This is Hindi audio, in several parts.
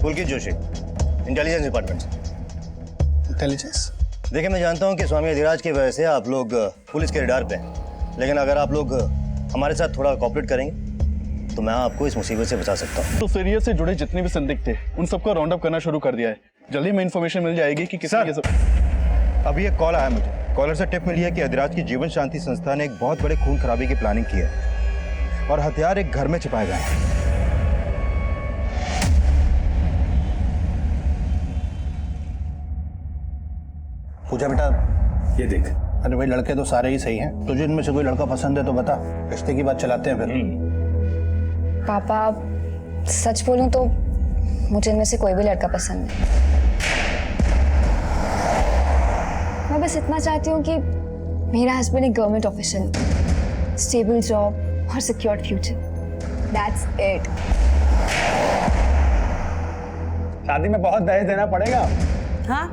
पुलकित जोशी, इंटेलिजेंस डिपार्टमेंट से। इंटेलिजेंस? देखिए, मैं जानता हूँ कि स्वामी अधिराज की वजह से आप लोग पुलिस के रडार पे हैं, लेकिन अगर आप लोग हमारे साथ थोड़ा कोऑपरेट करेंगे तो मैं आपको इस मुसीबत से बचा सकता हूँ। तो सीरियस से जुड़े जितने भी संदिग्ध थे उन सबको राउंड अप करना शुरू कर दिया है। जल्दी में इन्फॉर्मेशन मिल जाएगी कि किसने ये सब। अभी एक कॉल आया मुझे। कॉलर से टिप मिली है कि अधिराज की जीवन शांति संस्था ने एक बहुत बड़े खून खराबी की प्लानिंग की है और हथियार एक घर में छिपाए गए हैं। पूजा बेटा, ये देख। अरे भाई, लड़के तो सारे ही सही हैं। तुझे इनमें से कोई लड़का पसंद है तो बता, रिश्ते की बात चलाते हैं फिर। पापा, सच बोलूं तो मुझे इनमें से कोई भी लड़का पसंद नहीं। मैं बस इतना चाहती हूँ कि मेरा हस्बैंड एक गवर्नमेंट ऑफिसर, स्टेबल जॉब और सिक्योर्ड फ्यूचर। That's it. शादी में बहुत दहेज देना पड़ेगा। हाँ,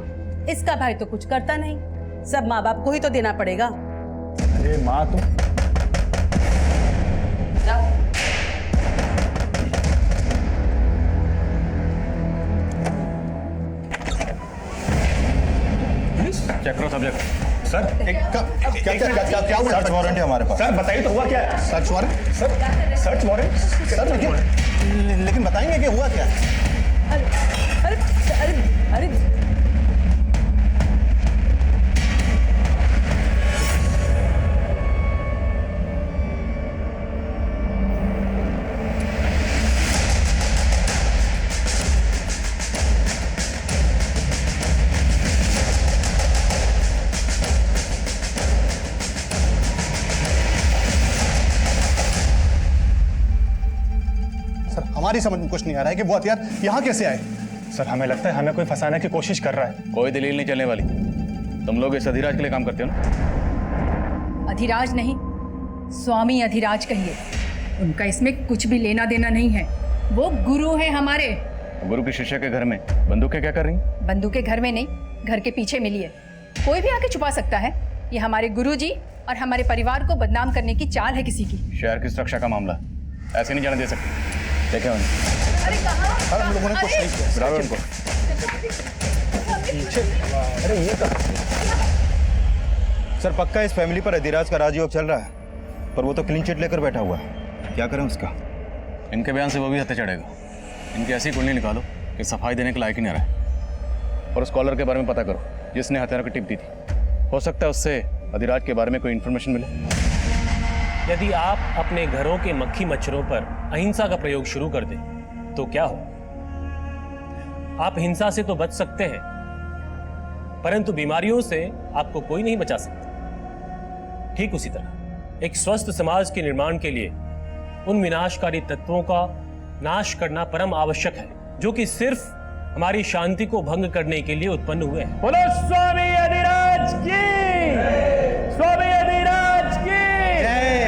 इसका भाई तो कुछ करता नहीं, सब माँ बाप को ही तो देना पड़ेगा। अरे माँ तुम चेक करो सब्जेक्ट। सर क्या सर्च वारंट है हमारे पास। सर बताइए तो हुआ क्या है? Search warrant? Sir search warrant sir लेकिन बताएंगे कि हुआ क्या है? अरे अरे अरे अरे हमारी समझ में कुछ नहीं आ रहा है कि वो हथियार यहाँ कैसे आए। सर हमें लगता है हमें कोई फंसाने की कोशिश कर रहा है। कोई दलील नहीं चलने वाली। तुम लोग इस अधिराज के लिए काम करते हो ना? अधिराज नहीं, स्वामी अधिराज कहिए। उनका इसमें कुछ भी लेना देना नहीं है। वो गुरु है हमारे। गुरु के शिष्य के घर में बंदूकें क्या कर रही? बंदूकें घर में नहीं, घर के पीछे मिली है। कोई भी आके छुपा सकता है। ये हमारे गुरुजी और हमारे परिवार को बदनाम करने की चाल है किसी की। शहर की सुरक्षा का मामला ऐसे नहीं जाने दे सकते। देखे उन्हें। अरे कहाँ? सर, हम लोगों ने कुछ नहीं किया। बुलाओ उनको। अरे ये तो सर पक्का इस फैमिली पर अधिराज का राजयोग चल रहा है, पर वो तो क्लीन चिट लेकर बैठा हुआ है। क्या करें उसका? इनके बयान से वो भी हत्या चढ़ेगा। इनकी ऐसी कुंडली निकालो कि सफाई देने के लायक ही नहीं रहा। और उस कॉलर के बारे में पता करो जिसने हथियारों की टिप दी थी। हो सकता है उससे अधिराज के बारे में कोई इन्फॉर्मेशन मिले। यदि आप अपने घरों के मक्खी मच्छरों पर अहिंसा का प्रयोग शुरू कर दें तो क्या हो? आप हिंसा से तो बच सकते हैं, परंतु बीमारियों से आपको कोई नहीं बचा सकता। ठीक उसी तरह एक स्वस्थ समाज के निर्माण के लिए उन विनाशकारी तत्वों का नाश करना परम आवश्यक है जो कि सिर्फ हमारी शांति को भंग करने के लिए उत्पन्न हुए हैं। बोलो स्वामी अधिराज की, स्वामी अधिराज की जय।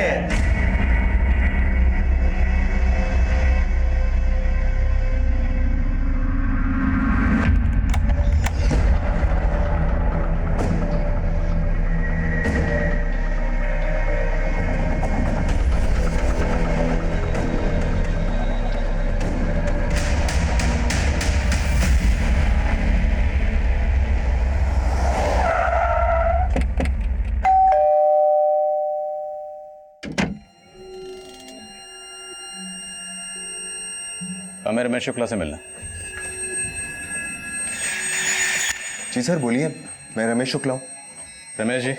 हमें रमेश शुक्ला से मिलना। जी सर बोलिए, मैं रमेश शुक्ला हूँ। रमेश जी,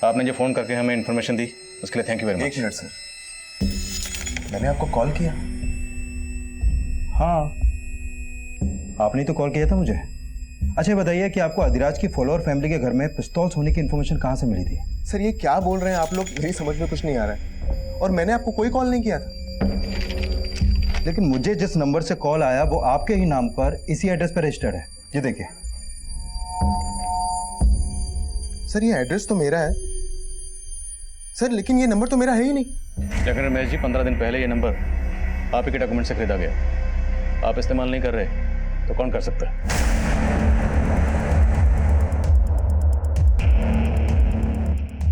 आपने जो फ़ोन करके हमें इन्फॉर्मेशन दी उसके लिए थैंक यू वेरी मच। एक मिनट सर, मैंने आपको कॉल किया? हाँ, आपने तो कॉल किया था मुझे। अच्छा बताइए कि आपको अधिराज की फॉलोअर फैमिली के घर में पिस्तौल्स होने की इन्फॉर्मेशन कहाँ से मिली थी? सर ये क्या बोल रहे हैं आप लोग, मेरी समझ में कुछ नहीं आ रहा है। और मैंने आपको कोई कॉल नहीं किया था। लेकिन मुझे जिस नंबर से कॉल आया वो आपके ही नाम पर इसी एड्रेस पर रजिस्टर्ड है। ये देखिए। सर ये एड्रेस तो मेरा है सर, लेकिन ये नंबर तो मेरा है ही नहीं। लेकिन रमेश जी, 15 दिन पहले ये नंबर आप ही के डॉक्यूमेंट से खरीदा गया। आप इस्तेमाल नहीं कर रहे तो कौन कर सकता है?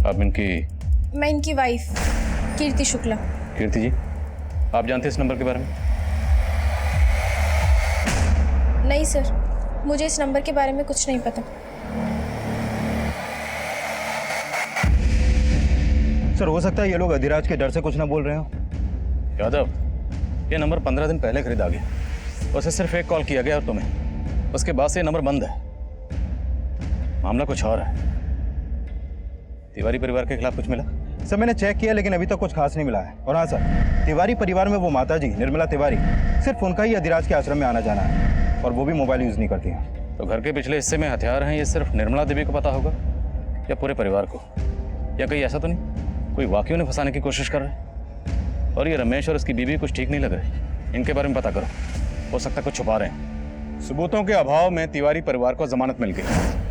आप इनकी? मैं इनकी वाइफ कीर्ति शुक्ला। कीर्ति जी, आप जानते हैं इस नंबर के बारे में? नहीं सर, मुझे इस नंबर के बारे में कुछ नहीं पता। सर हो सकता है ये लोग अधिराज के डर से कुछ ना बोल रहे हो। यादव, ये नंबर 15 दिन पहले खरीदा गया, उसे सिर्फ एक कॉल किया गया और तुम्हें, उसके बाद से ये नंबर बंद है। मामला कुछ और है। तिवारी परिवार के खिलाफ कुछ मिला? सर मैंने चेक किया लेकिन अभी तक कुछ खास नहीं मिला है। और हाँ सर, तिवारी परिवार में वो माता जी निर्मला तिवारी, सिर्फ उनका ही अधिराज के आश्रम में आना जाना है, और वो भी मोबाइल यूज़ नहीं करती हैं। तो घर के पिछले हिस्से में हथियार हैं, ये सिर्फ निर्मला देवी को पता होगा या पूरे परिवार को? या कहीं ऐसा तो नहीं कोई वाकई उन्हें फंसाने की कोशिश कर रहा है? और ये रमेश और उसकी बीवी कुछ ठीक नहीं लग रहे, इनके बारे में पता करो, हो सकता है कुछ छुपा रहे हैं। सबूतों के अभाव में तिवारी परिवार को जमानत मिल गई,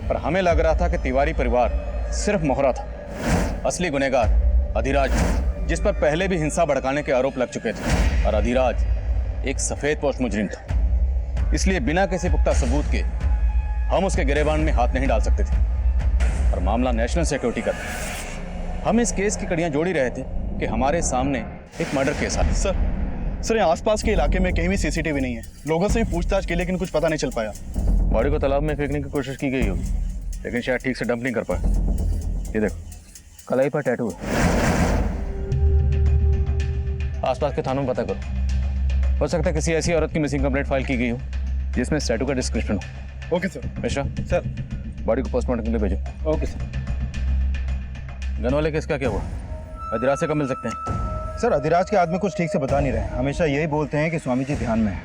पर हमें लग रहा था कि तिवारी परिवार सिर्फ मोहरा था। असली गुनहगार अधिराज, जिस पर पहले भी हिंसा भड़काने के आरोप लग चुके थे, और अधिराज एक सफेद पोस्ट मुजरिम था। इसलिए बिना किसी पुख्ता सबूत के हम उसके गिरेबान में हाथ नहीं डाल सकते थे, और मामला नेशनल सिक्योरिटी का था। हम इस केस की कड़ियां जोड़ ही रहे थे कि हमारे सामने एक मर्डर केस आया। सर यहाँ आसपास के इलाके में कहीं भी सीसीटीवी नहीं है। लोगों से भी पूछताछ की लेकिन कुछ पता नहीं चल पाया। बॉडी को तालाब में फेंकने की कोशिश की गई होगी, लेकिन शायद ठीक से डंप नहीं कर पाए। ये देखो, कलाई पर टैटू है। आसपास के थानों में पता करो, हो सकता है किसी ऐसी औरत की मिसिंग कंप्लेंट फाइल की गई हो जिसमें इस टैटू का डिस्क्रिप्शन हो। Okay sir. Mishra sir. Body को पोस्टमार्टम के लिए भेजो। Okay sir. गन वाले केस का क्या हुआ? अधिराज से कब मिल सकते हैं? सर अधिराज के आदमी कुछ ठीक से बता नहीं रहे, हमेशा यही बोलते हैं कि स्वामी जी ध्यान में है।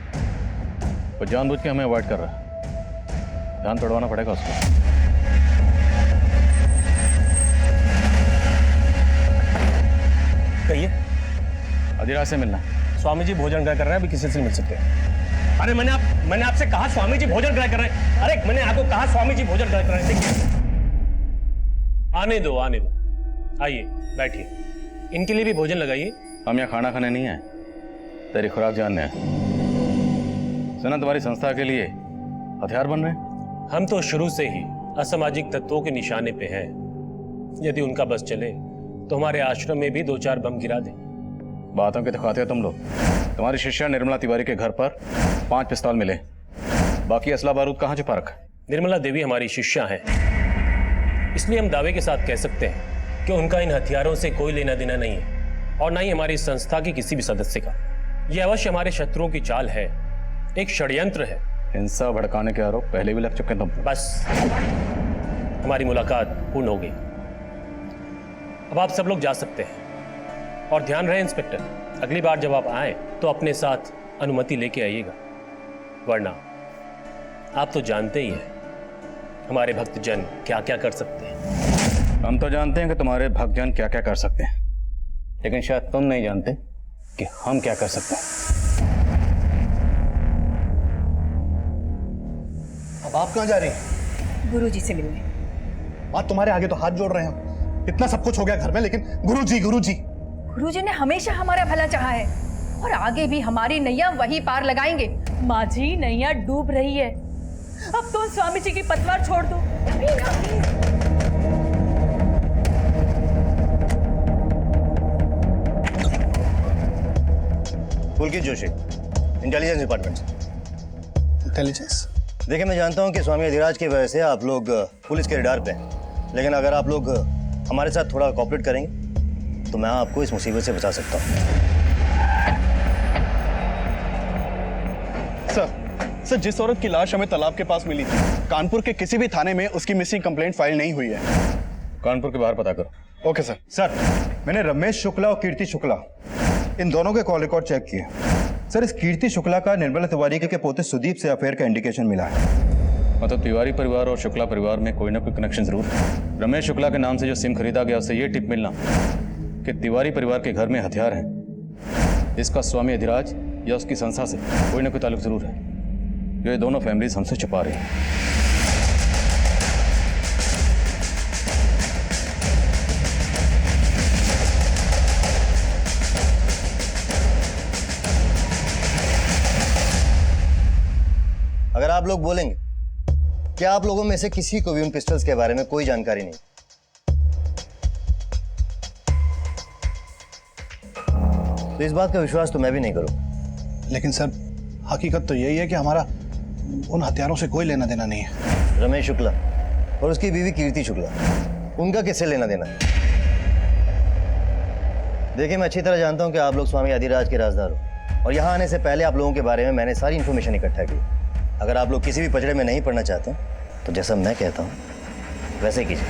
वो जानबूझ के हमें अवॉइड कर रहा है, ध्यान तोड़वाना पड़ेगा उसको। कहिए। अधिराज से मिलना। स्वामी जी भोजन ग्रह कर रहे हैं, अभी किसी से मिल सकते हैं। अरे मैंने आपसे कहा स्वामी जी भोजन ग्रह कर रहे हैं। अरे मैंने आपको कहा स्वामी जी भोजन ग्रह कर रहे हैं। देखिए, आने दो। आइए बैठिए, इनके लिए भी भोजन लगाइए। हम यहाँ खाना खाने नहीं आए, तेरी खुराक जानने आए। सुना तुम्हारी संस्था के लिए हथियार बन रहे हैं? हम तो शुरू से ही असामाजिक तत्वों के निशाने पे हैं। यदि उनका बस चले तो हमारे आश्रम में भी 2-4 बम गिरा दें। बातों के दिखाते हो तुम लोग। तुम्हारी शिष्या निर्मला तिवारी के घर पर 5 पिस्तौल मिले, बाकी असला बारूद कहाँ छुपा रखा? निर्मला देवी हमारी शिष्या है, इसलिए हम दावे के साथ कह सकते हैं कि उनका इन हथियारों से कोई लेना देना नहीं है, और ना ही हमारी संस्था की किसी भी सदस्य का। यह अवश्य हमारे शत्रुओं की चाल है, एक षड्यंत्र है। हिंसा भड़काने के आरोप पहले भी लग चुके हैं तुम। बस, हमारी मुलाकात पूर्ण हो गई। अब आप सब लोग जा सकते हैं। और ध्यान रहे इंस्पेक्टर, अगली बार जब आप आए तो अपने साथ अनुमति लेके आइएगा, वरना आप तो जानते ही हैं हमारे भक्तजन क्या क्या कर सकते हैं। हम तो जानते हैं कि तुम्हारे भक्तजन क्या क्या कर सकते हैं, लेकिन शायद तुम नहीं जानते कि हम क्या कर सकते हैं। अब आप कहाँ जा रही हैं? गुरुजी से मिलने। बात तुम्हारे आगे तो हाथ जोड़ रहे हैं हम। इतना सब कुछ हो गया घर में, लेकिन गुरुजी गुरुजी ने हमेशा हमारा भला चाहा है, और आगे भी हमारी नैया वही पार लगाएंगे। माँ जी, नैया डूब रही है, अब तो स्वामी जी की पतवार छोड़ दो। पुलकित जोशी, इंटेलिजेंस डिपार्टमेंट से। इंटेलिजेंस? देखिए, मैं जानता हूं कि स्वामी अधिराज की वजह से आप लोग पुलिस के रडार पे हैं, लेकिन अगर आप लोग हमारे साथ थोड़ा कोऑपरेट करेंगे तो मैं आपको इस मुसीबत से बचा सकता हूं। सर, जिस औरत की लाश हमें तालाब के पास मिली थी, कानपुर के किसी भी थाने में उसकी मिसिंग कंप्लेंट फाइल नहीं हुई है। कानपुर के बाहर पता करो। Okay sir. सर, मैंने रमेश शुक्ला और कीर्ति शुक्ला इन दोनों के कॉल रिकॉर्ड चेक किए। सर, इस कीर्ति शुक्ला का निर्मला तिवारी के पोते सुदीप से अफेयर का इंडिकेशन मिला है। मतलब तिवारी परिवार और शुक्ला परिवार में कोई ना कोई कनेक्शन जरूर है। रमेश शुक्ला के नाम से जो सिम खरीदा गया, उससे ये टिप मिलना कि तिवारी परिवार के घर में हथियार हैं, इसका स्वामी अधिराज या उसकी संस्था से कोई ना कोई ताल्लुक जरूर है, जो ये दोनों फैमिलीज हमसे छुपा रही हैं। अगर आप लोग बोलेंगे कि आप लोगों में से किसी को भी उन पिस्टल्स के बारे में कोई जानकारी नहीं, तो इस बात का विश्वास तो मैं भी नहीं करूं। लेकिन सर, हकीकत तो यही है कि हमारा उन हथियारों से कोई लेना देना नहीं है। रमेश शुक्ला और उसकी बीवी कीर्ति शुक्ला, उनका किससे लेना देना? देखिए, मैं अच्छी तरह जानता हूं कि आप लोग स्वामी आदिराज के राजदार हो और यहाँ आने से पहले आप लोगों के बारे में मैंने सारी इन्फॉर्मेशन इकट्ठा की। अगर आप लोग किसी भी पचड़े में नहीं पड़ना चाहते तो जैसा मैं कहता हूँ वैसे कीजिए।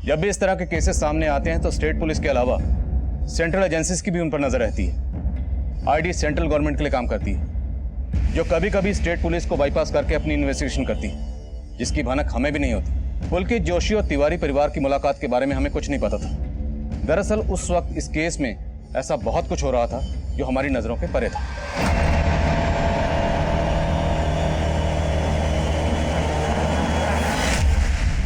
जब भी इस तरह के केसेस सामने आते हैं तो स्टेट पुलिस के अलावा सेंट्रल एजेंसीज की भी उन पर नजर रहती है। आईडी सेंट्रल गवर्नमेंट के लिए काम करती है, जो कभी कभी स्टेट पुलिस को बाईपास करके अपनी इन्वेस्टिगेशन करती है, जिसकी भनक हमें भी नहीं होती। पुलकित जोशी और तिवारी परिवार की मुलाकात के बारे में हमें कुछ नहीं पता था। दरअसल उस वक्त इस केस में ऐसा बहुत कुछ हो रहा था जो हमारी नजरों के परे था।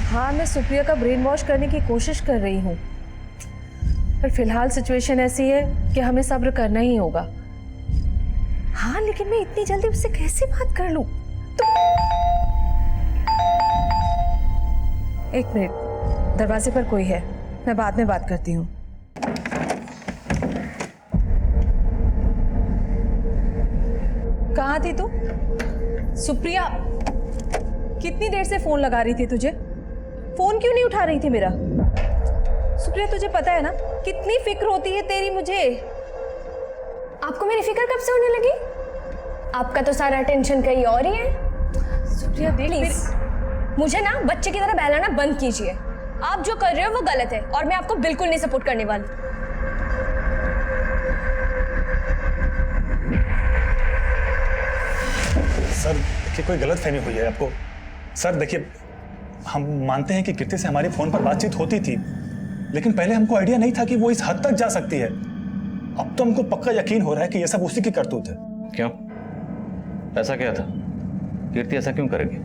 हाँ, मैं सुप्रिया का ब्रेन वॉश करने की कोशिश कर रही हूँ, पर फिलहाल सिचुएशन ऐसी है कि हमें सब्र करना ही होगा। हाँ, लेकिन मैं इतनी जल्दी उससे कैसे बात कर लूं? एक मिनट, दरवाजे पर कोई है, मैं बाद में बात करती हूँ। कहाँ थी तू? सुप्रिया, कितनी देर से फोन लगा रही थी तुझे? फोन क्यों नहीं उठा रही थी मेरा? सुप्रिया, तुझे पता है ना कितनी फिक्र होती है तेरी मुझे। आपको मेरी फिक्र कब से होने लगी? आपका तो सारा टेंशन कहीं और ही है। सुप्रिया देख, प्लीज मुझे ना बच्चे की तरह बहलाना बंद कीजिए। आप जो कर रहे हो वो गलत है और मैं आपको बिल्कुल नहीं सपोर्ट करने वाली। सर देखिए, कोई गलतफहमी हुई है आपको। सर देखिए, हम मानते हैं कि कीर्ति से हमारी फोन पर बातचीत होती थी, लेकिन पहले हमको आइडिया नहीं था कि वो इस हद तक जा सकती है। अब तो हमको पक्का यकीन हो रहा है कि ये सब उसी की करतूत है। क्यों? ऐसा क्या था? कीर्ति ऐसा क्यों करेगी?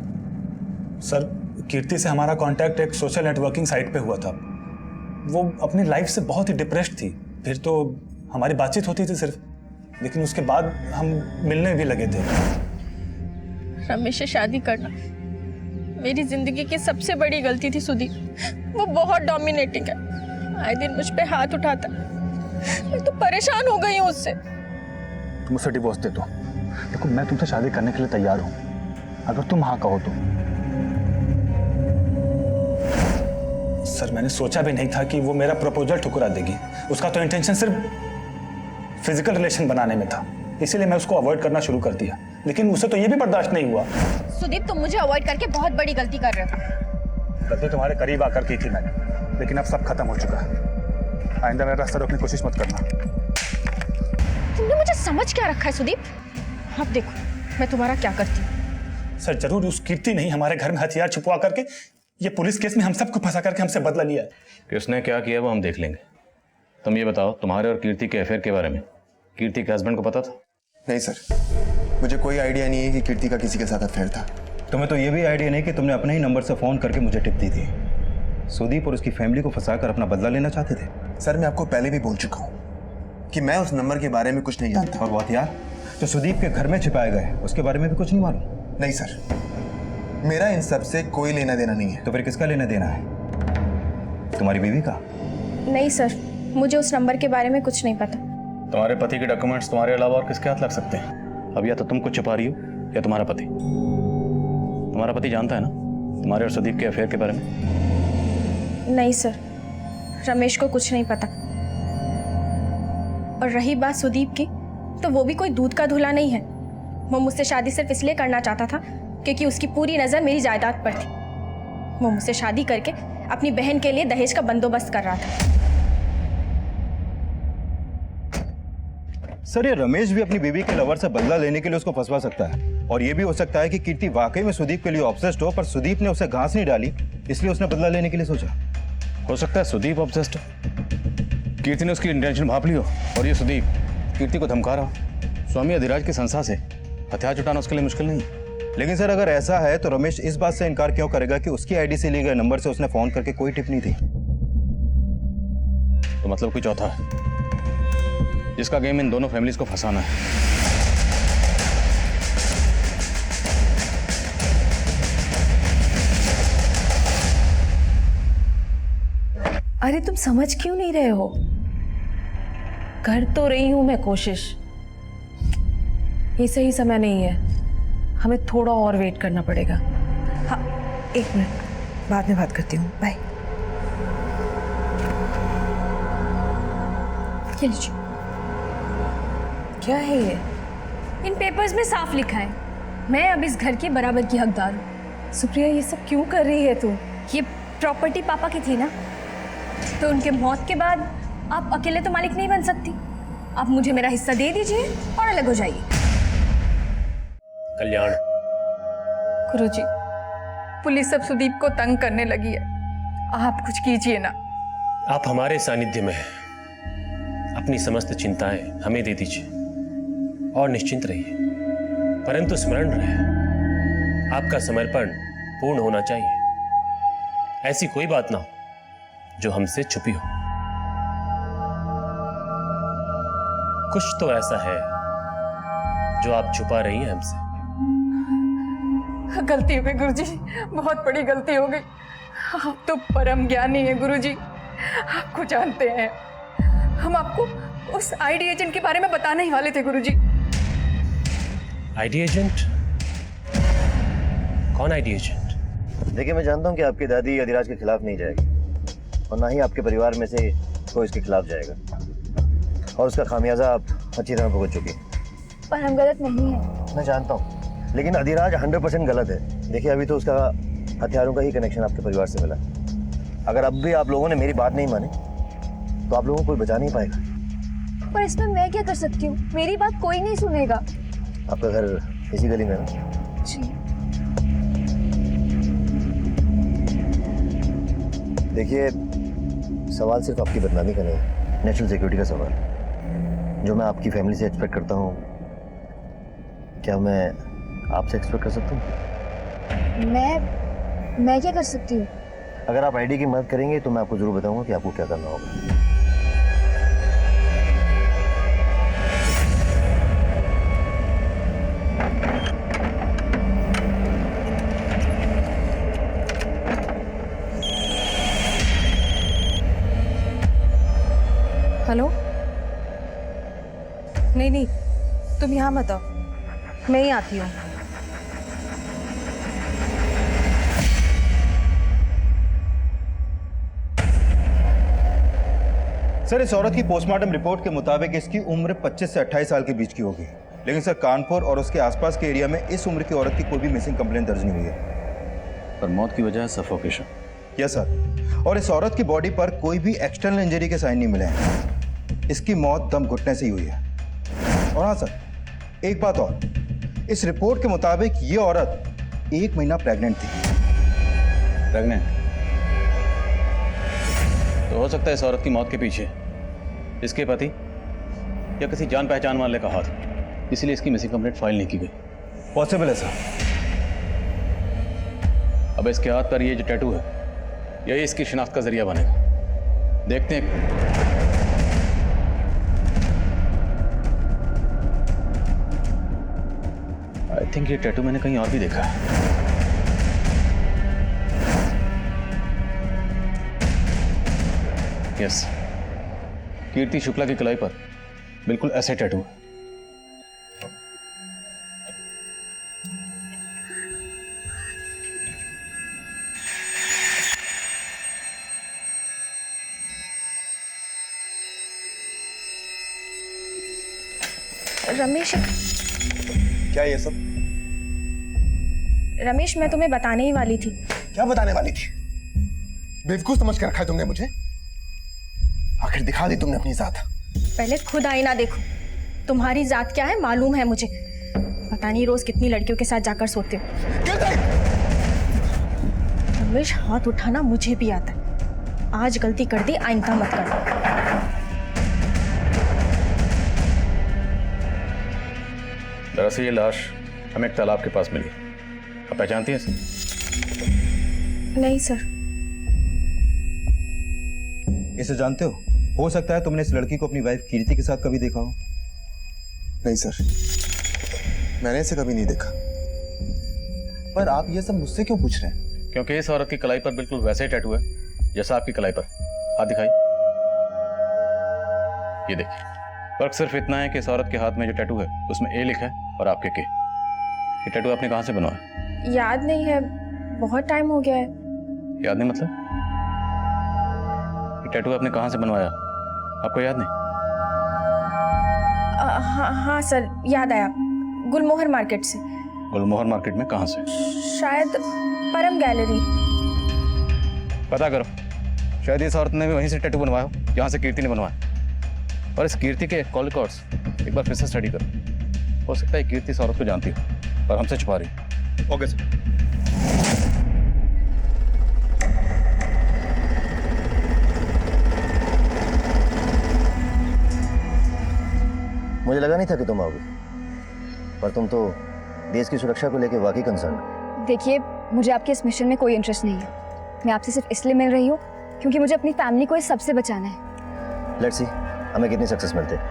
सर, कीर्ति से हमारा कांटेक्ट एक सोशल नेटवर्किंग साइट पे हुआ था। वो अपनी लाइफ से बहुत ही डिप्रेस्ड थी। फिर तो हमारी बातचीत होती थी सिर्फ, लेकिन उसके बाद हम मिलने भी लगे थे। रमेश से शादी करना मेरी जिंदगी की सबसे बड़ी गलती थी सुदीप। वो बहुत डोमिनेटिंग है, आए दिन मुझ पे हाथ उठाता। मैं तो परेशान हो गई हूँ उससे। तुम मुझसे डिवोर्स दे दो। देखो, मैं तुमसे शादी करने के लिए तैयार हूँ, अगर तुम हाँ कहो तो। सर, मैंने सोचा भी नहीं था कि वो मेरा प्रपोजल ठुकरा देगी। उसका तो इंटेंशन सिर्फ फिजिकल रिलेशन बनाने में था, इसीलिए मैं उसको अवॉइड करना शुरू कर दिया। लेकिन उसे तो ये भी बर्दाश्त नहीं हुआ। सुदीप, तुम मुझे अवॉइड करके बहुत बड़ी गलती कर रहे हो। गलती तुम्हारे करीब आकर की थी मैंने, लेकिन अब सब खत्म हो चुका है। आइंदा मेरा रास्ता रोकने की कोशिश मत करना। तुमने मुझे समझ क्या रखा है सुदीप? अब देखो मैं तुम्हारा क्या करती हूँ। सर, जरूर उस कीर्ति नहीं हमारे घर में हथियार छुपवा करके ये पुलिस केस में हम सबको फंसा करके हमसे बदला लिया है। कि उसने क्या किया वो हम देख लेंगे। तुम ये बताओ, तुम्हारे और कीर्ति के अफेयर के बारे में कीर्ति के हस्बैंड को पता था? नहीं सर, मुझे कोई आइडिया नहीं है कि कीर्ति का किसी के साथ अफेयर था। तुम्हें तो ये भी आइडिया नहीं कि तुमने अपने ही नंबर से फ़ोन करके मुझे टिप दी थी। सुदीप और उसकी फैमिली को फंसाकर अपना बदला लेना चाहते थे। सर, मैं आपको पहले भी बोल चुका हूँ कि मैं उस नंबर के बारे में कुछ नहीं जानता। और वो हथियार जो सुदीप के घर में छिपाए गए, उसके बारे में भी कुछ नहीं मालूम? नहीं सर, मेरा इन सब से कोई लेना देना नहीं है। तो फिर किसका लेना देना है? तुम्हारी बीवी का? नहीं सर, मुझे उस नंबर के बारे में कुछ नहीं पता। तुम्हारे पति के डॉक्यूमेंट्स तुम्हारे अलावा और किसके हाथ लग सकते हैं? अब या तो तुम कुछ छुपा रही हो या तुम्हारा पति। तुम्हारा पति जानता है ना तुम्हारे और सुदीप के अफेयर के बारे में? नहीं सर, रमेश को कुछ नहीं पता। और रही बात सुदीप की, तो वो भी कोई दूध का धुला नहीं है। वो मुझसे शादी सिर्फ इसलिए करना चाहता था क्योंकि उसकी पूरी नज़र मेरी जायदाद पर थी। वो मुझसे शादी करके अपनी बहन के लिए दहेज का बंदोबस्त कर रहा था। सर, ये रमेश भी अपनी बीवी के लवर से बदला लेने के लिए उसको फंसवा सकता है। और ये भी हो सकता है कि कीर्ति वाकई में सुदीप के लिए ऑब्सेस्ड हो, पर सुदीप ने उसे घास नहीं डाली, इसलिए उसने बदला लेने के लिए सोचा। हो सकता है सुदीप ऑब्सेस्ड हो, कीर्ति ने उसकी इंटेंशन भाप ली हो और ये सुदीप कीर्ति को धमका रहा हो। स्वामी अधिराज की संस्था से हथियार जुटाना उसके लिए मुश्किल नहीं है। लेकिन सर, अगर ऐसा है तो रमेश इस बात से इनकार क्यों करेगा कि उसकी आईडी से लिए गए नंबर से उसने फोन करके कोई टिप नहीं दी? तो मतलब कोई चौथा है जिसका गेम इन दोनों फैमिलीज को फंसाना है। अरे तुम समझ क्यों नहीं रहे हो? कर तो रही हूं मैं कोशिश। ये सही समय नहीं है, हमें थोड़ा और वेट करना पड़ेगा। हाँ, 1 मिनट, बाद में बात करती हूँ। बाय। ये लीजिए। क्या है ये? इन पेपर्स में साफ लिखा है मैं अब इस घर की बराबर की हकदार हूँ। सुप्रिया, ये सब क्यों कर रही है तू? ये प्रॉपर्टी पापा की थी ना, तो उनके मौत के बाद आप अकेले तो मालिक नहीं बन सकती। आप मुझे मेरा हिस्सा दे दीजिए और अलग हो जाइए। कल्याण, गुरुजी, पुलिस अब सुदीप को तंग करने लगी है, आप कुछ कीजिए ना। आप हमारे सानिध्य में हैं। अपनी समस्त चिंताएं हमें दे दीजिए और निश्चिंत रहिए। परंतु स्मरण रहे, आपका समर्पण पूर्ण होना चाहिए। ऐसी कोई बात ना हो जो हमसे छुपी हो। कुछ तो ऐसा है जो आप छुपा रही हैं हमसे। गलती हो गई गुरुजी, बहुत बड़ी गलती हो गई। आप तो परम ज्ञानी हैं गुरुजी, आपको जानते हैं। हम आपको उस आईडी एजेंट के बारे में बताने ही वाले थे गुरुजी। ID agent? कौन आईडी एजेंट? देखिए, मैं जानता हूँ कि आपकी दादी अधिराज के खिलाफ नहीं जाएगी और ना ही आपके परिवार में से कोई इसके खिलाफ जाएगा, और उसका खामियाजा आप अच्छी तरह भुगत चुकी हैं। पर हम गलत नहीं है। मैं जानता हूँ, लेकिन अधिराज 100% गलत है। देखिए, अभी तो उसका हथियारों का ही कनेक्शन आपके परिवार से मिला। अगर अब भी आप लोगों ने मेरी बात नहीं मानी तो आप लोगों को कोई बचा नहीं पाएगा। पर इसमें मैं क्या कर सकती हूँ? मेरी बात कोई नहीं सुनेगा। आपका घर इसी गली में है ना? जी। देखिए, सवाल सिर्फ आपकी बदनामी का नहीं है, नेशनल सिक्योरिटी का सवाल, जो मैं आपकी फैमिली से एक्सपेक्ट करता हूँ। क्या मैं आपसे एक्सपेक्ट कर सकता हूँ? मैं क्या कर सकती हूँ? अगर आप आईडी की मदद करेंगे तो मैं आपको जरूर बताऊंगा कि आपको क्या करना होगा। हेलो? नहीं, तुम यहाँ मत आओ, मैं ही आती हूँ। सर, इस औरत की पोस्टमार्टम रिपोर्ट के मुताबिक इसकी उम्र 25 से 28 साल के बीच की होगी, लेकिन सर कानपुर और उसके आसपास के एरिया में इस उम्र की औरत की कोई भी मिसिंग कंप्लेंट दर्ज नहीं हुई है। पर मौत की वजह है सफोकेशन। यस सर, और इस औरत की बॉडी पर कोई भी एक्सटर्नल इंजरी के साइन नहीं मिले हैं। इसकी मौत दम घुटने से ही हुई है। और हाँ सर, एक बात और, इस रिपोर्ट के मुताबिक ये औरत 1 महीना प्रेग्नेंट थी। प्रेग्नेंट? तो हो सकता है इस औरत की मौत के पीछे इसके पति या किसी जान पहचान वाले का हाथ, इसलिए इसकी मिसिंग कंप्लेंट फाइल नहीं की गई। पॉसिबल है सर। अब इसके हाथ पर ये जो टैटू है, यही इसकी शिनाख्त का जरिया बनेगा। देखते हैं। आई थिंक ये टैटू मैंने कहीं और भी देखा है। यस, कीर्ति शुक्ला की कलाई पर बिल्कुल ऐसे टैटू है। रमेश, क्या ये सब? रमेश, मैं तुम्हें बताने ही वाली थी। क्या बताने वाली थी? बेवकूफ समझ के रखा है तुमने मुझे? आखिर दिखा दी तुमने अपनी जात। पहले खुद आईना देखो, तुम्हारी जात क्या है मालूम है मुझे। पता नहीं रोज कितनी लड़कियों के साथ जाकर सोते हो। रमेश, हाथ उठाना मुझे भी आता है। आज गलती कर दी, आइंदा मत करना। दरअसल ये लाश हमें एक तालाब के पास मिली। आप पहचानती हैं इसे? नहीं सर। इसे जानते हो सकता है तुमने इस लड़की को अपनी वाइफ कीर्ति के साथ कभी देखा हो। नहीं सर, मैंने इसे कभी नहीं देखा। पर आप ये सब मुझसे क्यों पूछ रहे हैं? क्योंकि इस औरत की कलाई पर बिल्कुल वैसे ही टैटू है जैसा आपकी कलाई पर। हाथ दिखाई। ये देखिए। फर्क सिर्फ इतना है कि इस औरत के हाथ में जो टैटू है उसमें ए लिखा है और आपके के। ये टैटू आपने कहाँ से बनवाया? याद नहीं है, बहुत टाइम हो गया है। याद नहीं मतलब? ये टैटू आपने कहाँ से बनवाया, आपको याद नहीं? हाँ सर, याद आया, गुलमोहर मार्केट से। गुलमोहर मार्केट में कहाँ से? शायद परम गैलरी। पता करो, शायद इस औरत ने भी वहीं से टैटू बनवाया हो जहाँ से कीर्ति ने बनवाया। और इस कीर्ति के कॉल रिकॉर्ड्स एक बार फिर से स्टडी करो। हो सकता है कीर्ति इस औरत को जानती हो और हमसे छुपा रही। Okay sir. मुझे लगा नहीं था कि तुम आओगे, पर तुम तो देश की सुरक्षा को लेकर वाकई कंसर्न हो। देखिए, मुझे आपके इस मिशन में कोई इंटरेस्ट नहीं है। मैं आपसे सिर्फ इसलिए मिल रही हूँ क्योंकि मुझे अपनी फैमिली को इस सबसे बचाना है। लेट्स सी हमें कितनी सक्सेस मिलते हैं।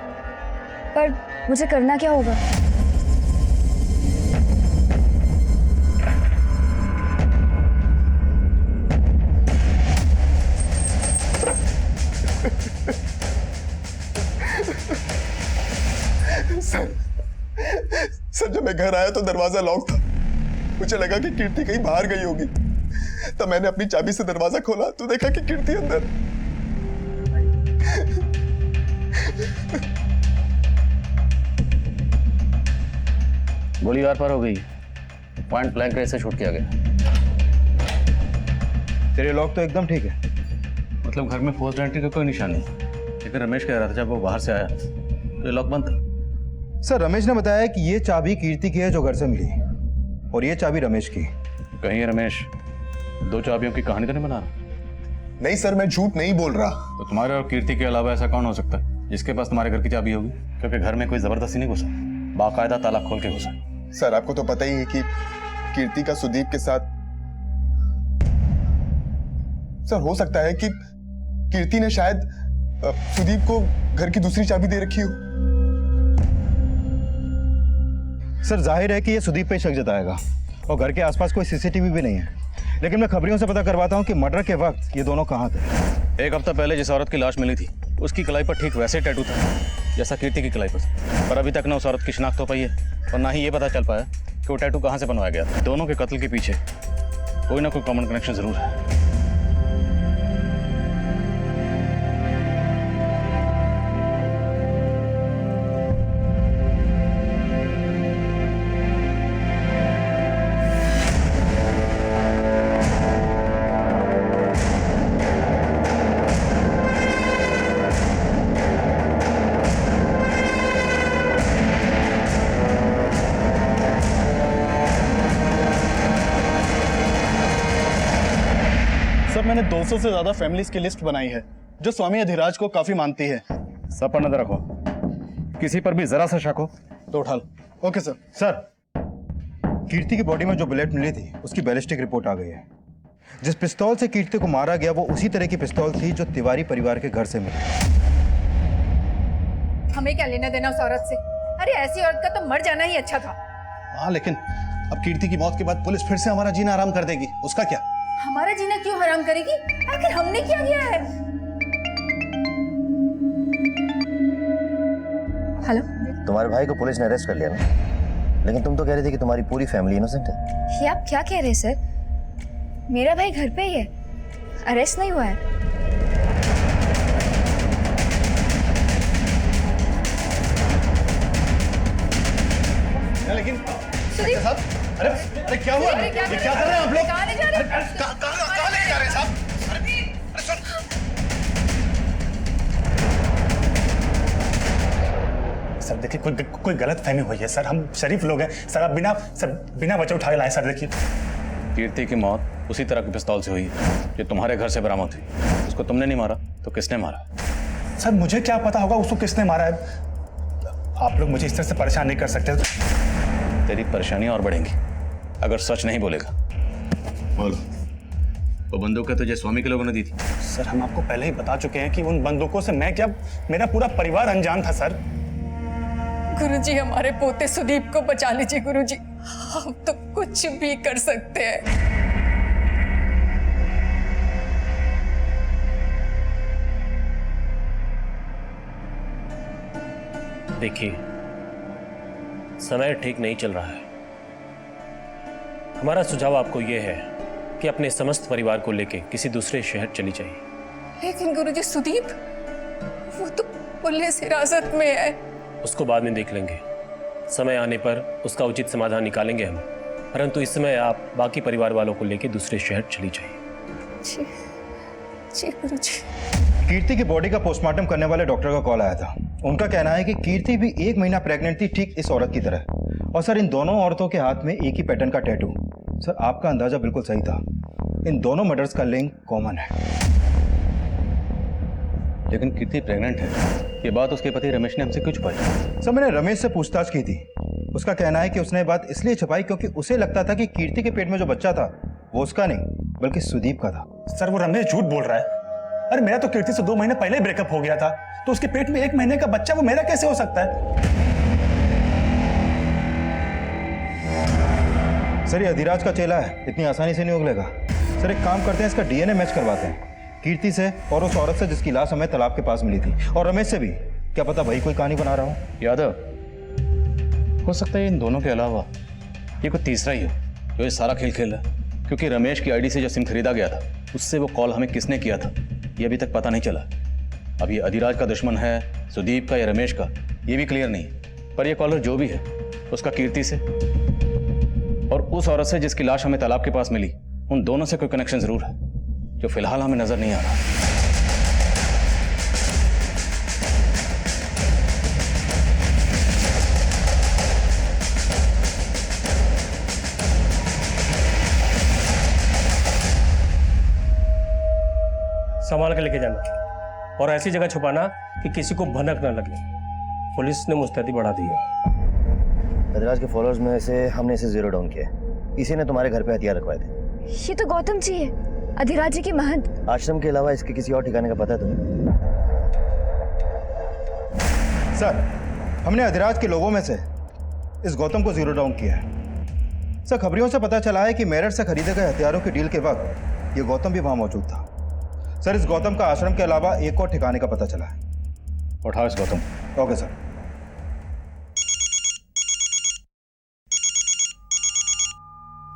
पर मुझे करना क्या होगा? सर जब मैं घर आया तो दरवाजा लॉक था। मुझे लगा कि कीर्ति कहीं बाहर गई होगी, तब मैंने अपनी चाबी से दरवाजा खोला तो देखा कि कीर्ति अंदर। गोली आर पार हो गई, पॉइंट ब्लैंक रेंज से शूट किया गया। तेरे लॉक तो एकदम ठीक है। मतलब घर में फोर्स एंट्री का कोई निशान नहीं, लेकिन रमेश कह रहा था जब वो बाहर से आया तो ये लॉक बंद था। सर रमेश ने बताया कि ये चाबी कीर्ति की है जो घर से मिली, और ये चाबी रमेश की। कहीं रमेश दो चाबियों की कहानी तो नहीं बना रहा? नहीं सर, मैं झूठ नहीं बोल रहा। तो तुम्हारे और कीर्ति के अलावा ऐसा कौन हो सकता है जिसके पास तुम्हारे घर की चाबी होगी? क्योंकि घर में कोई जबरदस्ती नहीं घुसा, बाकायदा ताला खोल के घुसा। सर आपको तो पता ही है कि कीर्ति का सुदीप के साथ। सर हो सकता है कि कीर्ति ने शायद सुदीप को घर की दूसरी चाबी दे रखी हो। सर जाहिर है कि ये सुदीप पे शक जताएगा, और घर के आसपास कोई सीसीटीवी भी नहीं है। लेकिन मैं खबरियों से पता करवाता हूँ कि मर्डर के वक्त ये दोनों कहाँ थे। एक हफ्ता पहले जिस औरत की लाश मिली थी उसकी कलाई पर ठीक वैसे टैटू था जैसा कीर्ति की कलाई पर, पर अभी तक ना उस औरत की शिनाख्त हो पाई है और ना ही ये पता चल पाया कि वो टैटू कहाँ से बनवाया गया। दोनों के कत्ल के पीछे कोई ना कोई कॉमन कनेक्शन जरूर है। सर मैंने 200 से ज्यादा फैमिलीज की लिस्ट बनाई है जो स्वामी अधिराज को काफी मानती है। सब पर नजर रखो, किसी पर भी जरा सा शक हो तो उठा लो। Okay sir. सर कीर्ति की बॉडी में जो बुलेट मिली थी उसकी बैलिस्टिक रिपोर्ट आ गई है। जिस पिस्तौल से कीर्ति को मारा गया वो उसी तरह की पिस्तौल थी जो तिवारी परिवार के घर से मिली। हमें क्या लेना देना उस औरत से? अरे ऐसी औरत का तो मर जाना ही अच्छा था। हाँ लेकिन अब कीर्ति की मौत के बाद पुलिस फिर से हमारा जीना आराम कर देगी, उसका क्या? हमारा जीना क्यों हराम करेगी? आखिर हमने क्या किया है? हेलो, तुम्हारे भाई को पुलिस ने अरेस्ट कर लिया ना, लेकिन तुम तो कह रही थी कि तुम्हारी पूरी फैमिली इनोसेंट है। ये आप क्या कह रहे हैं सर? मेरा भाई घर पे ही है, अरेस्ट नहीं हुआ है। लेकिन साहब, अरे अरे क्या हुआ? ये क्या कर रहे हैं आप लोग? कहाँ ले जा रहे हैं? कहाँ ले जा रहे हैं साहब? अरे सुन, सर देखिए कोई गलत फहमी हुई है सर, हम शरीफ लोग हैं सर। आप बिना वजह उठा के लाए सर। देखिए कीर्ति की मौत उसी तरह की पिस्तौल से हुई है जो तुम्हारे घर से बरामद हुई। उसको तुमने नहीं मारा तो किसने मारा? सर मुझे क्या पता होगा उसको किसने मारा है। आप लोग मुझे इस तरह से परेशान नहीं कर सकते। तेरी परेशानियां और बढ़ेंगी अगर सच नहीं बोलेगा। बोलो, वो बंदूकें तुझे स्वामी के लोगों ने दी थी? सर हम आपको पहले ही बता चुके हैं कि उन बंदूकों से मैं क्या, मेरा पूरा परिवार अनजान था सर। गुरुजी हमारे पोते सुदीप को बचा लीजिए गुरुजी, हम तो कुछ भी कर सकते हैं। देखिए, समय ठीक नहीं चल रहा है। हमारा सुझाव आपको यह है कि अपने समस्त परिवार को लेकर किसी दूसरे शहर चली जाइए। लेकिन गुरुजी सुदीप, वो तो पुलिस हिरासत में है। उसको बाद में देख लेंगे, समय आने पर उसका उचित समाधान निकालेंगे हम। परंतु इस समय आप बाकी परिवार वालों को लेकर दूसरे शहर चली जाइए। जी जी गुरुजी। कीर्ति की बॉडी का पोस्टमार्टम करने वाले डॉक्टर का कॉल आया था। उनका कहना है कि कीर्ति भी 1 महीना प्रेग्नेंट थी, ठीक इस औरत की तरह। और सर, इन दोनों औरतों के हाथ में एक ही पैटर्न का टैटू। सर, आपका अंदाजा बिल्कुल सही था, इन दोनों मर्डर्स का लिंक कॉमन है। लेकिन कीर्ति प्रेग्नेंट है, ये बात उसके पति रमेश ने हमसे क्यों छुपाई? सर, मैंने रमेश से पूछताछ की थी। उसका कहना है कि उसने बात इसलिए छुपाई क्योंकि उसे लगता था कि कीर्ति के पेट में जो बच्चा था वो उसका नहीं बल्कि सुदीप का था। सर, वो रमेश झूठ बोल रहा है। अरे मेरा तो कीर्ति से 2 महीने पहले ही ब्रेकअप हो गया था, तो उसके पेट में 1 महीने का बच्चा वो मेरा कैसे हो सकता है? सर, ये अधिराज का चेला है, इतनी आसानी से नहीं उगलेगा। सर, एक काम करते हैं, इसका डीएनए मैच करवाते हैं कीर्ति से और उस औरत से जिसकी लाश हमें तालाब के पास मिली थी, और रमेश से भी। क्या पता भाई कोई कहानी बना रहा हूँ। यादव, हो सकता है इन दोनों के अलावा ये कोई तीसरा ही हो जो ये सारा खेल खेल रहा है। क्योंकि रमेश की आईडी से जो सिम खरीदा गया था, उससे वो कॉल हमें किसने किया था ये अभी तक पता नहीं चला। अब ये अधिराज का दुश्मन है सुदीप का या रमेश का, ये भी क्लियर नहीं है। पर ये कॉलर जो भी है उसका कीर्ति से और उस औरत से जिसकी लाश हमें तालाब के पास मिली, उन दोनों से कोई कनेक्शन जरूर है जो फिलहाल हमें नजर नहीं आ रहा। संभाल के लेके जाना और ऐसी जगह छुपाना कि किसी को भनक ना लगे। पुलिस ने मुस्तैदी बढ़ा दी है। अधिराज के फॉलोअर्स में से हमने इसे 0 डाउन किया है। इसी ने तुम्हारे घर पे हथियार रखवाए थे। ये तो गौतम जी है, अधिराज जी के महंत। आश्रम के अलावा इसके किसी और ठिकाने का पता है तुम्हें? सर, हमने अधिराज के लोगों में से इस गौतम को 0 डाउन किया है। सर, खबरियों से पता चला है कि मेरठ से खरीदे गए हथियारों की डील के वक्त ये गौतम भी वहां मौजूद था। सर, इस गौतम का आश्रम के अलावा एक और ठिकाने का पता चला है। उठाओ इस गौतम। Okay sir.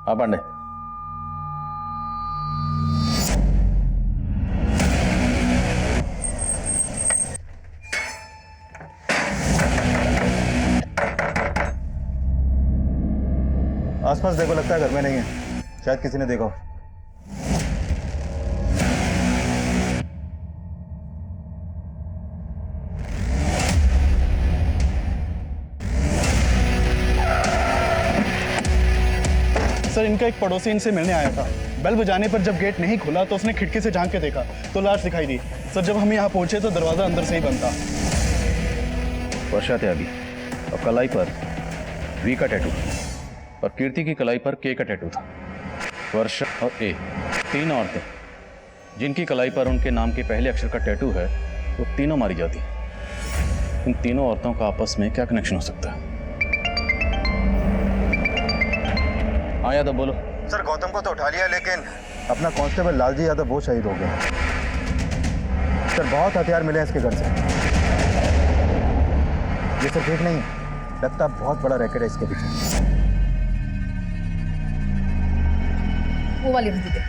हाँ पांडे, आसपास देखो, लगता है घर में नहीं है, शायद किसी ने देखा हो। सर, इनका एक पड़ोसी इनसे मिलने आया था। बेल बजाने पर जब गेट नहीं खुला तो उसने खिड़की से झांक के देखा तो लाश दिखाई दी। सर, जब हम यहाँ पहुंचे तो दरवाजा अंदर से ही बंद था। वर्षा त्यागी और कलाई पर वी का टैटू और कीर्ति की कलाई पर के का टैटू था। वर्षा और ए, 3 औरतें जिनकी कलाई पर उनके नाम के पहले अक्षर का टैटू है, वो तीनों मारी जाती। इन तीनों औरतों का आपस में क्या कनेक्शन हो सकता है? हाँ यादव, बोलो। सर, गौतम को तो उठा लिया, लेकिन अपना कांस्टेबल लालजी यादव वो शहीद हो गया। सर, बहुत हथियार मिले हैं इसके घर से। ये सर ठीक नहीं है, लगता है बहुत बड़ा रैकेट है इसके पीछे। वो वाली भी दे।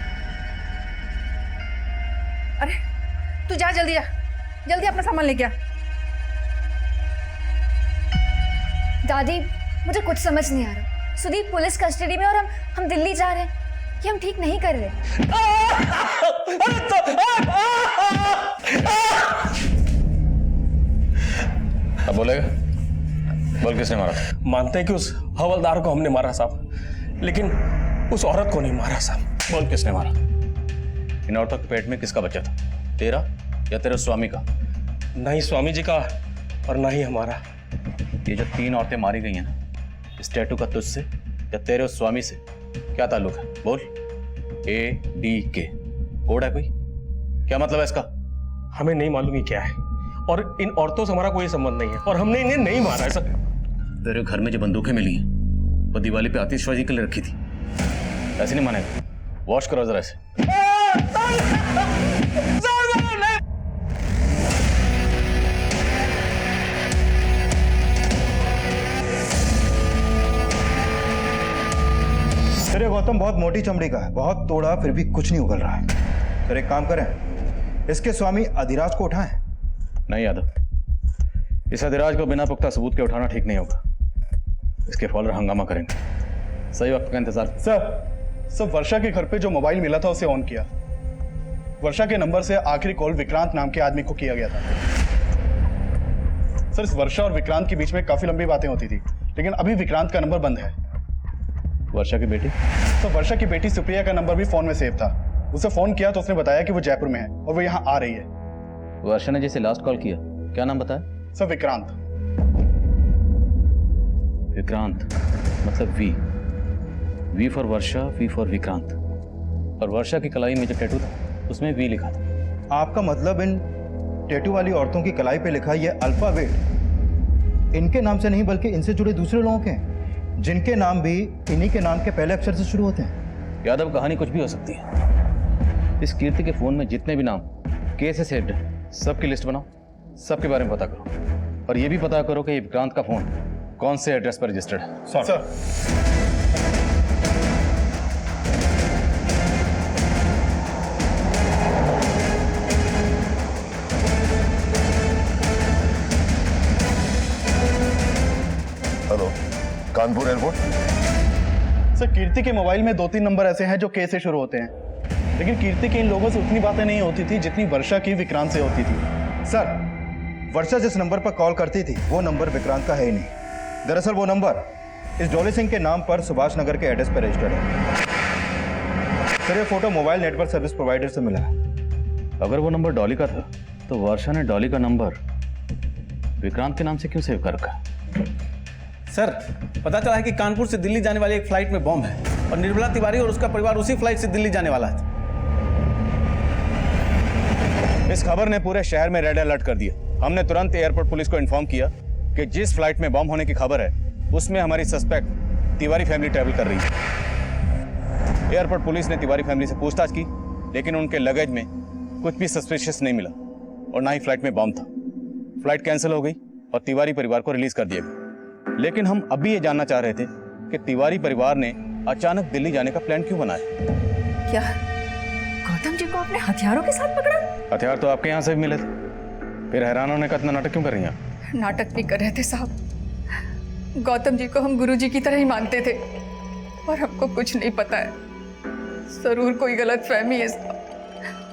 अरे तू जा, जल्दी जा, जल्दी अपना सामान लेके आ। दादी, मुझे कुछ समझ नहीं आ रहा। सुदीप पुलिस कस्टडी में और हम दिल्ली जा रहे हैं। ये हम ठीक नहीं कर रहे। अब बोलेगा? बोल, किसने मारा? मानते हैं कि उस हवलदार को हमने मारा साहब, लेकिन उस औरत को नहीं मारा साहब। बोल, किसने मारा? इन औरतों के पेट में किसका बच्चा था? तेरा या तेरे स्वामी का? नहीं स्वामी जी का और ना ही हमारा। ये जो 3 औरतें मारी गई हैं ना, इस टैटू का तुझसे या तेरे उस स्वामी से क्या ताल्लुक है? बोल। ADK कोड है कोई? क्या मतलब है इसका? हमें नहीं मालूम ये क्या है, और इन औरतों से हमारा कोई संबंध नहीं है, और हमने इन्हें नहीं मारा है सर। तेरे घर में जो बंदूकें मिली हैं वो दिवाली पे आतिशबाजी के लिए रखी थी, ऐसे नहीं मानेगा। वॉश करो जरा इसे। सर ये गौतम बहुत मोटी चमड़ी का है, बहुत तोड़ा फिर भी कुछ नहीं उगल रहा है। सर एक काम करें, इसके स्वामी अधिराज को उठाएं। नहीं यादव, इस अधिराज को बिना पुख्ता सबूत के उठाना ठीक नहीं होगा। इसके फॉलोअर हंगामा करेंगे। सही वक्त का इंतजार। सर वर्षा के घर पे जो मोबाइल मिला था उसे ऑन किया। वर्षा के नंबर से आखिरी कॉल विक्रांत नाम के आदमी को किया गया था। सर इस वर्षा और विक्रांत के बीच में काफी लंबी बातें होती थी, लेकिन अभी विक्रांत का नंबर बंद है। वर्षा की बेटी? तो वर्षा की बेटी सुप्रिया का नंबर भी फोन में सेव था। उसे फोन किया तो उसने बताया कि वो जयपुर में है और वो यहाँ आ रही है। वर्षा ने जिसे लास्ट कॉल किया, क्या नाम बताया? सर विक्रांत। विक्रांत मतलब V for Varsha, V for Vikrant. और वर्षा की कलाई में जो टैटू था उसमें वी लिखा था। आपका मतलब इन टैटू वाली औरतों की कलाई पे लिखा ये अल्फाबेट इनके नाम से नहीं बल्कि इनसे जुड़े दूसरे लोगों के हैं, जिनके नाम भी इन्हीं के नाम के पहले अक्षर से शुरू होते हैं। यादव कहानी कुछ भी हो सकती है। इस कीर्ति के फोन में जितने भी नाम के से सेव्ड है, सबकी लिस्ट बनाओ, सबके बारे में पता करो और ये भी पता करो कि ये विक्रांत का फोन कौन से एड्रेस पर रजिस्टर्ड है। Sir hello, Kanpur airport. Sir Kirti के मोबाइल में 2-3 नंबर ऐसे हैं जो के से शुरू होते हैं, लेकिन कीर्ति की इन लोगों से उतनी बातें नहीं होती थी जितनी वर्षा की विक्रांत से होती थी। सर वर्षा जिस नंबर पर कॉल करती थी वो नंबर विक्रांत का है ही नहीं। दरअसल वो नंबर इस डॉली सिंह के नाम पर सुभाष नगर के एड्रेस पर रजिस्टर्ड है। सर ये photo mobile network service provider से मिला है। अगर वो नंबर डॉली का था तो वर्षा ने डॉली का नंबर विक्रांत के नाम से क्यों सेव कर रखा? सर पता चला है कि कानपुर से दिल्ली जाने वाली एक फ्लाइट में बॉम्ब है और निर्मला तिवारी और उसका परिवार उसी फ्लाइट से दिल्ली जाने वाला है। इस खबर ने पूरे शहर में रेड अलर्ट कर दिया। हमने तुरंत एयरपोर्ट पुलिस को इन्फॉर्म किया कि जिस फ्लाइट में बॉम्ब होने की खबर है उसमें हमारी सस्पेक्ट तिवारी फैमिली ट्रैवल कर रही है। एयरपोर्ट पुलिस ने तिवारी फैमिली से पूछताछ की, लेकिन उनके लगेज में कुछ भी सस्पिशियस नहीं मिला और ना ही फ्लाइट में बॉम्ब था। फ्लाइट कैंसिल हो गई और तिवारी परिवार को रिलीज कर दिया गया। लेकिन हम अभी ये जानना चाह रहे थे कि तिवारी परिवार ने अचानक दिल्ली जाने का प्लान क्यों बनाया? क्या गौतम जी को आपने हथियारों के साथ पकड़ा? हथियार तो आपके यहाँ से भी मिले थे, फिर हैरान होने का इतना नाटक क्यों कर रही हैं? नाटक नहीं कर रहे थे साहब। गौतम जी को हम गुरुजी की तरह ही मानते थे और हमको कुछ नहीं पता है। जरूर कोई गलतफहमी है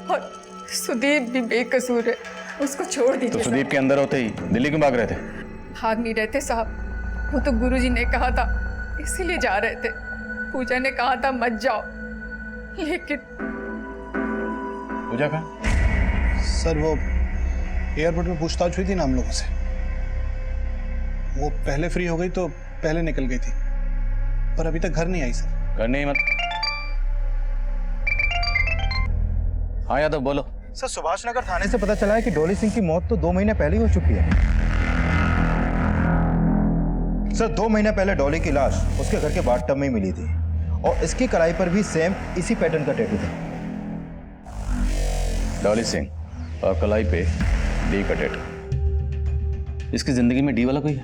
और सुदीप भी बेकसूर है, उसको छोड़ दीजिए। तो सुदीप के अंदर होते ही दिल्ली क्यों भाग रहे थे? भाग नहीं रहे थे साहब, वो तो गुरुजी ने कहा था इसीलिए जा रहे थे। पूजा ने कहा था मत जाओ, लेकिन पूजा का सर वो एयरपोर्ट में पूछताछ हुई थी ना हम लोगों से, वो पहले फ्री हो गई तो पहले निकल गई थी, पर अभी तक घर नहीं आई सर। घर नहीं मत। हाँ यादव बोलो। सर सुभाष नगर थाने से पता चला है कि डॉली सिंह की मौत तो 2 महीने पहले ही हो चुकी है। सर 2 महीने पहले डॉली की लाश उसके घर के बाथटब में ही मिली थी और इसकी कलाई पर भी सेम इसी पैटर्न का टैटू था। डॉली सिंह और कलाई पे डी का टैटू। इसकी जिंदगी में डी वाला कोई है?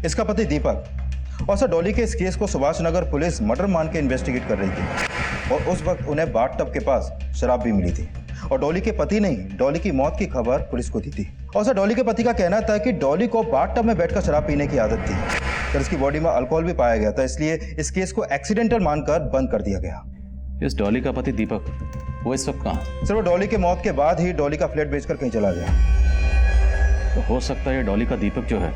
इसका पति दीपक। और सर डॉली के इस केस को सुभाष नगर पुलिस मर्डर मान के इन्वेस्टिगेट कर रही थी और उस वक्त उन्हें बाथटब के पास शराब भी मिली थी और डॉली के पति ने डॉली की मौत की खबर पुलिस को दी थी। और सर डॉली के पति का कहना था कि डॉली को बाथटब में बैठकर शराब पीने की आदत थी। सर इसकी बॉडी में अल्कोहल भी पाया गया था, इसलिए इस केस को एक्सीडेंटल मानकर बंद कर दिया गया। इस डॉली का पति दीपक वो इस वक्त कहाँ? सर वो डॉली के मौत के बाद ही डॉली का फ्लैट बेचकर कहीं चला गया। तो हो सकता है ये डॉली का दीपक जो है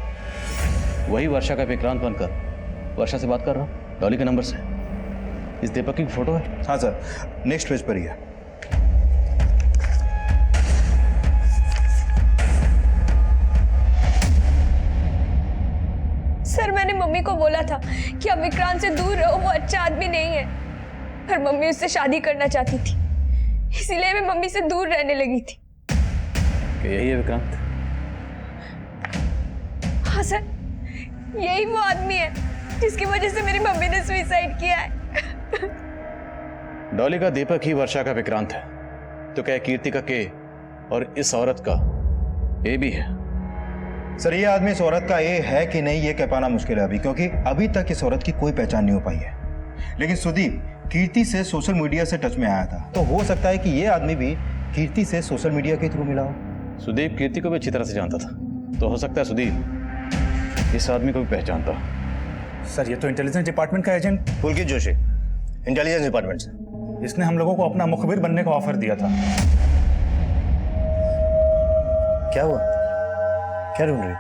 वही वर्षा का विक्रांत बनकर वर्षा से बात कर रहा हूँ डॉली के नंबर से। इस दीपक की फोटो है? हाँ सर, नेक्स्ट पेज पर ही है। सर मैंने मम्मी को बोला था कि अब विक्रांत से दूर रहो, वो अच्छा आदमी नहीं है, पर मम्मी उससे शादी करना चाहती थी, इसीलिए मैं मम्मी से दूर रहने लगी थी। कि यही है विक्रांत? हाँ सर, यही वो आदमी है जिसकी वजह से मेरी मम्मी ने सुसाइड किया है। डॉली का दीपक ही वर्षा का विक्रांत है, तो क्या कीर्ति का के और इस औरत का ए भी है? सर ये आदमी इस औरत का ए है कि नहीं ये कह पाना मुश्किल है अभी, क्योंकि अभी तक इस औरत की कोई पहचान नहीं हो पाई है। लेकिन सुदीप कीर्ति से सोशल मीडिया से टच में आया था, तो हो सकता है कि ये आदमी भी कीर्ति से सोशल मीडिया के थ्रू मिला हो। सुदीप कीर्ति को भी अच्छी तरह से जानता था, तो हो सकता है सुदीप इस आदमी को भी पहचानता। सर ये तो इंटेलिजेंस डिपार्टमेंट का एजेंट पुलकित जोशी, इंटेलिजेंस डिपार्टमेंट से। इसने हम लोगों को अपना मुखबिर बनने का ऑफर दिया था। क्या हुआ? क्या ढूंढ रही?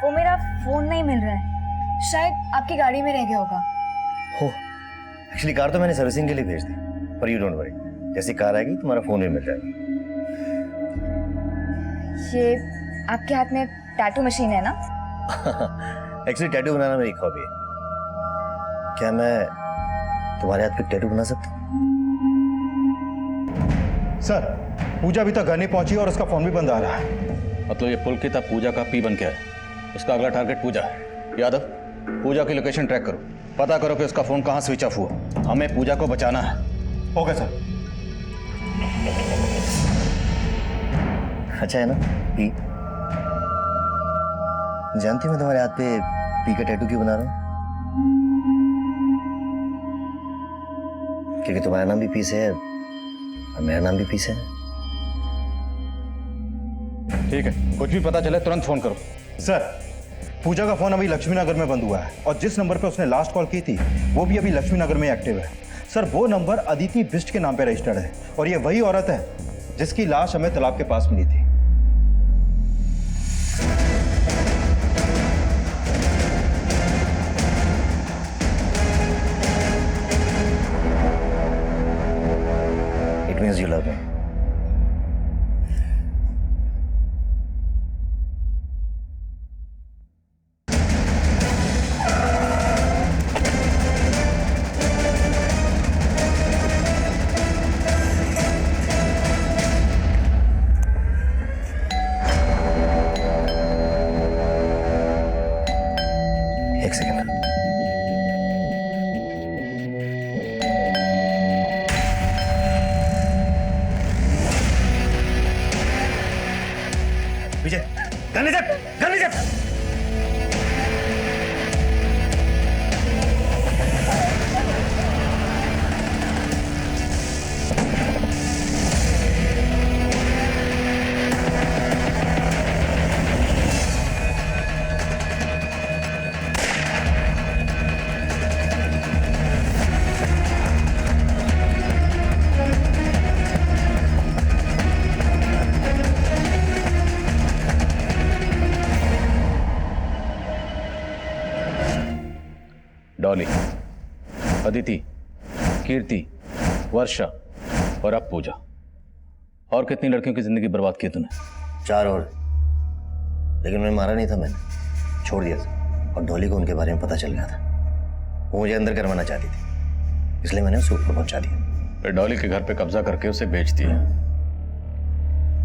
वो मेरा फोन नहीं मिल रहा है, शायद आपकी गाड़ी में रह गया होगा। हो, एक्चुअली कार तो मैंने सर्विसिंग के लिए भेज दी, पर यू डोंट वरी, जैसी कार आएगी तुम्हारा फोन भी मिल जाएगा। ये आपके हाथ में टैटू मशीन है ना? एक्चुअली टैटू बनाना मेरी हॉबी है। क्या मैं तुम्हारे हाथ पे टैटू बना सकता हूँ? सर, पूजा अभी तक घर नहीं पहुंची और उसका फोन भी बंद आ रहा है। मतलब ये पुलकित अब पूजा का पी बन के है। उसका अगला टारगेट पूजा है। यादव, पूजा की लोकेशन ट्रैक करो, पता करो कि उसका फोन कहाँ स्विच ऑफ हुआ। हमें पूजा को बचाना है। Okay sir. अच्छा है ना पी? जानती मैं तुम्हारे हाथ पे पी का टैटू क्यों बना रहा हूँ? क्योंकि तुम्हारा नाम भी पी से है और मेरा नाम भी पी से है। ठीक है, कुछ भी पता चले तुरंत फोन करो। सर, पूजा का फोन अभी लक्ष्मी नगर में बंद हुआ है और जिस नंबर पे उसने लास्ट कॉल की थी वो भी अभी लक्ष्मी नगर में एक्टिव है। सर, वो नंबर अदिति बिस्ट के नाम पे रजिस्टर्ड है और ये वही औरत है जिसकी लाश हमें तालाब के पास मिली थी। It means you love me. एक सेकंड। विजय, गन लीजिए, गन लीजिए। डॉली, अदिति, कीर्ति, वर्षा और अब पूजा। और कितनी लड़कियों की जिंदगी बर्बाद की तूने? 4 और, लेकिन मैं मारा नहीं था, मैंने छोड़ दिया था। और डॉली को उनके बारे में पता चल गया था। वो मुझे अंदर करवाना चाहती थी, इसलिए मैंने उसे ऊपर पहुंचा दिया। फिर डॉली के घर पे कब्जा करके उसे बेच दिया।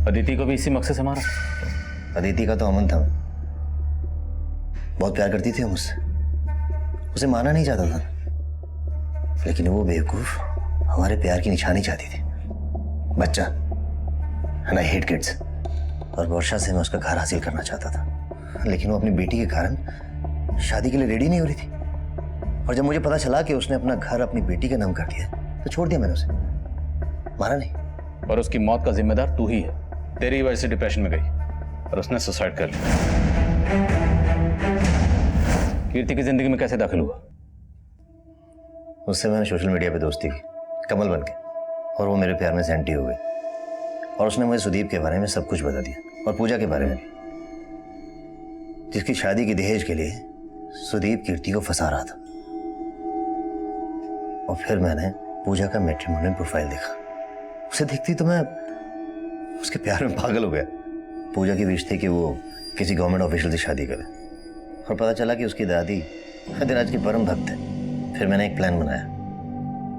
अदिति को भी इसी मकसद से मारा? अदिति का तो अमन था, बहुत प्यार करती थी मुझसे, उसे मारना नहीं चाहता था, लेकिन वो बेवकूफ हमारे प्यार की निशानी चाहती थी। बच्चा, एंड आई हेट किड्स। और वर्षा से मैं उसका घर हासिल करना चाहता था, लेकिन वो अपनी बेटी के कारण शादी के लिए रेडी नहीं हो रही थी। और जब मुझे पता चला कि उसने अपना घर अपनी बेटी के नाम कर दिया, तो छोड़ दिया मैंने उसे, मारा नहीं। और उसकी मौत का जिम्मेदार तू ही है। तेरी वजह से डिप्रेशन में गई और उसने सुसाइड कर लिया। कीर्ति की जिंदगी में कैसे दाखिल हुआ? उससे मैंने सोशल मीडिया पे दोस्ती की, कमल बन के, और वो मेरे प्यार में से एंटी हो गई। और उसने मुझे सुदीप के बारे में सब कुछ बता दिया, और पूजा के बारे में भी, जिसकी शादी की दहेज के लिए सुदीप कीर्ति को फंसा रहा था। और फिर मैंने पूजा का मैट्रिमोनियल प्रोफाइल देखा। उसे देखती तो मैं उसके प्यार में पागल हो गया। पूजा की विश थी कि वो किसी गवर्नमेंट ऑफिशियल से शादी करे, और पता चला कि उसकी दादी हदिराज की परम भक्त है। फिर मैंने एक प्लान बनाया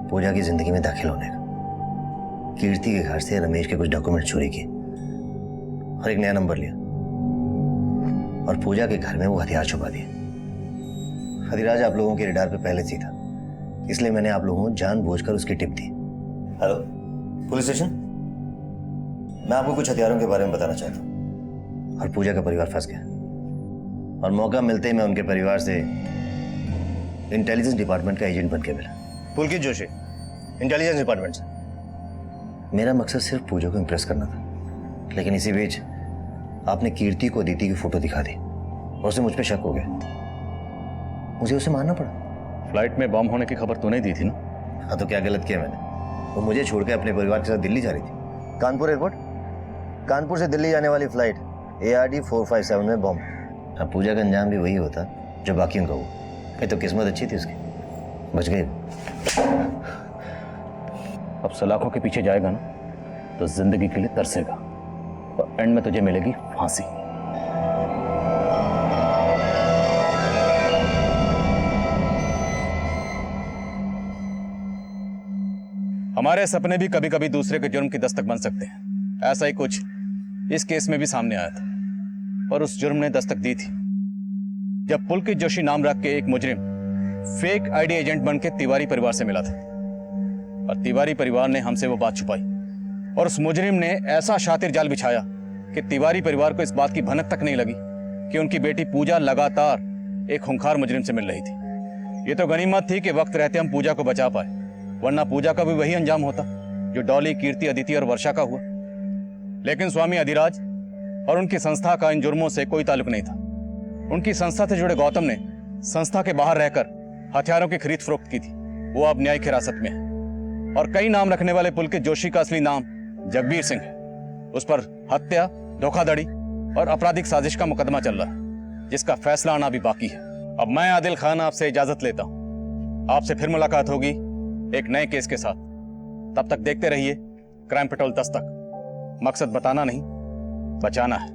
पूजा की जिंदगी में दाखिल होने का। कीर्ति के घर से रमेश के कुछ डॉक्यूमेंट चोरी किए और एक नया नंबर लिया, और पूजा के घर में वो हथियार छुपा दिए। हदिराज आप लोगों के रडार पे पहले से ही था, इसलिए मैंने आप लोगों को जानबूझकर उसकी टिप दी। हेलो पुलिस स्टेशन, मैं आपको कुछ हथियारों के बारे में बताना चाहता हूँ। और पूजा का परिवार फंस गया, और मौका मिलते ही मैं उनके परिवार से इंटेलिजेंस डिपार्टमेंट का एजेंट बन के मिला। पुलकित जोशी, इंटेलिजेंस डिपार्टमेंट से। मेरा मकसद सिर्फ पूजा को इम्प्रेस करना था, लेकिन इसी बीच आपने कीर्ति को अदिति की फोटो दिखा दी और उसे मुझ पे शक हो गया। मुझे उसे मारना पड़ा। फ्लाइट में बम होने की खबर तूने दी थी ना? हाँ, तो क्या गलत किया मैंने? वो मुझे छोड़ के अपने परिवार के साथ दिल्ली जा रही थी। कानपुर एयरपोर्ट, कानपुर से दिल्ली जाने वाली फ्लाइट ARD 457 में बम। अब पूजा का अंजाम भी वही होता जो बाकियों का हुआ। ये तो किस्मत अच्छी थी उसकी, बच गई। अब सलाखों के पीछे जाएगा ना तो जिंदगी के लिए तरसेगा और एंड में तुझे मिलेगी फांसी। हमारे सपने भी कभी कभी दूसरे के जुर्म की दस्तक बन सकते हैं। ऐसा ही कुछ इस केस में भी सामने आया था और उस जुर्म ने दस्तक दी थी जब पुलकित जोशी नाम रख के एक मुजरिम फेक आईडी एजेंट बन के तिवारी परिवार से मिला था और तिवारी परिवार ने हमसे वो बात छुपाई और उस मुजरिम ने ऐसा शातिर जाल बिछाया कि तिवारी परिवार को इस बात की भनक तक नहीं लगी कि उनकी बेटी पूजा लगातार एक खूंखार मुजरिम से मिल रही थी। ये तो गनीमत थी कि वक्त रहते हम पूजा को बचा पाए, वरना पूजा का भी वही अंजाम होता जो डॉली, कीर्ति, अदिति और वर्षा का हुआ। लेकिन स्वामी अधिराज और उनकी संस्था का इन जुर्मों से कोई ताल्लुक नहीं था। उनकी संस्था से जुड़े गौतम ने संस्था के बाहर रहकर हथियारों की खरीद फरोख्त की थी। वो अब न्यायिक हिरासत में है और कई नाम रखने वाले पुलकित जोशी का असली नाम जगबीर सिंह है। उस पर हत्या, धोखाधड़ी और आपराधिक साजिश का मुकदमा चल रहा है जिसका फैसला आना भी बाकी है। अब मैं आदिल खान आपसे इजाजत लेता हूं। आपसे फिर मुलाकात होगी एक नए केस के साथ। तब तक देखते रहिए क्राइम पेट्रोल 10 तक। मकसद बताना नहीं, बचाना है।